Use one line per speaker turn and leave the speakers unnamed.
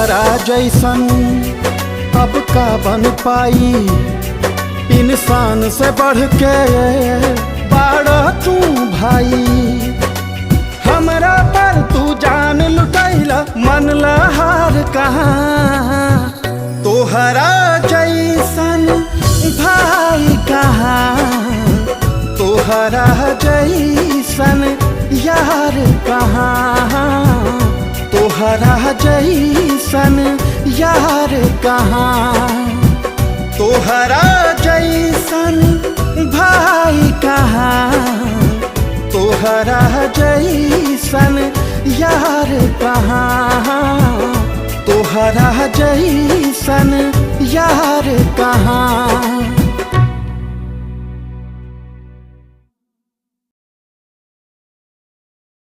तोहरा जैसन अब का बन पाई, इंसान से बढ़ के बाड़ा तू भाई। हमरा पर तू जान लुटैला, मन हार कहाँ, तोहरा जैसन भाई कहाँ, तोहरा जैसन यार कहाँ, तोहरा जैसन यार कहाँ, तोहरा जैसन भाई कहाँ, तोहरा जैसन यार कहाँ, तोहरा जैसन यार कहाँ।